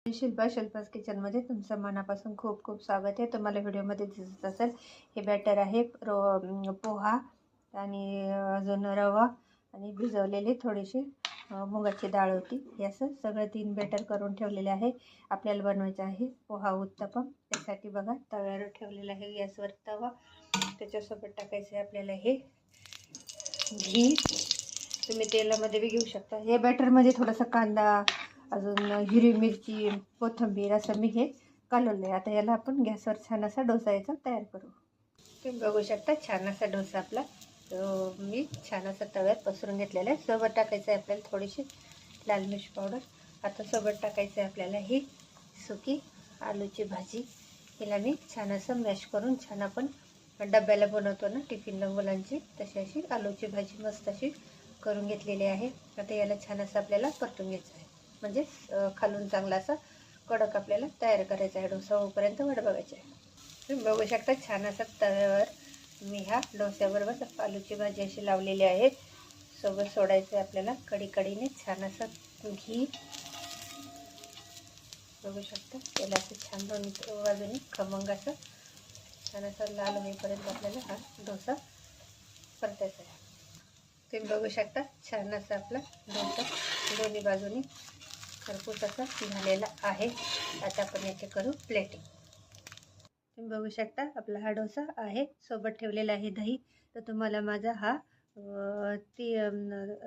शिल्पास किचनमध्ये तुमचं मनापासून खूप खूप स्वागत आहे। तुम्हाला व्हिडिओमध्ये दिसत असेल हे बॅटर आहे पोहा आणि अजून रवा आणि भिजवलेली थोडीशी मुगाची डाळ होती। हे असं सगळं 3 बॅटर करून ठेवलेले आहे। आपल्याला बनवायचं आहे पोहा उत्तपम। त्यासाठी बघा तव्यावर ठेवलेला आहे गॅसवर तवा। त्याच्यासोबत टाकायचं आहे आपल्याला हे घी। तुम्ही तेलामध्ये बी घेऊ शकता। हे बॅटरमध्ये थोडासा कांदा अजून हिरवी मिरची कोथिंबीर असं मी हे कालवलं आहे। आता याला आपण गॅसवर छान असा डोसा याचा तयार करू। तुम्ही बघू शकता छान असा डोसा आपला मी छान असा तव्यात पसरून घेतलेला आहे। सोबत टाकायचं आहे आपल्याला थोडीशी लाल मिर्च पावडर। आता सोबत टाकायचं आहे आपल्याला ही सुकी आलूची भाजी। हिला मी छान असं मॅश करून छान आपण डब्याला बनवतो ना टिफिनला मुलांची, तशी अशी आलूची भाजी मस्त अशी करून घेतलेली आहे। आता याला छान असं आपल्याला परतून घ्यायचं आहे, म्हणजे खालून चांगला असा कडक आपल्याला तयार करायचा आहे। डोसा होईपर्यंत वाट बघायची आहे। तुम्ही बघू शकता छान असा तव्यावर मी ह्या डोस्याबरोबर आलूची भाजी अशी लावलेली आहे। सोबत सोडायचं आहे आपल्याला कडीने छान असं घी। बघू शकता त्याला असं छान दोन्ही बाजूने खमंग असं छान असं लाल होईपर्यंत आपल्याला हा डोसा परतायचा आहे। तुम्ही बघू शकता छान असा आपला डोसा दोन्ही बाजूनी खरपूस असा झालेला आहे। आता आपण याचे करू प्लेटिंग। तुम्ही बघू शकता आपला हा डोसा आहे। सोबत ठेवलेला आहे दही। तर तुम्हाला माझा हा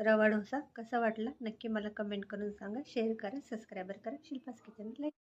रवा डोसा कसा वाटला नक्की मला कमेंट करून सांगा। शेअर करा, सबस्क्राईब करा, शिल्पास किचन लाईक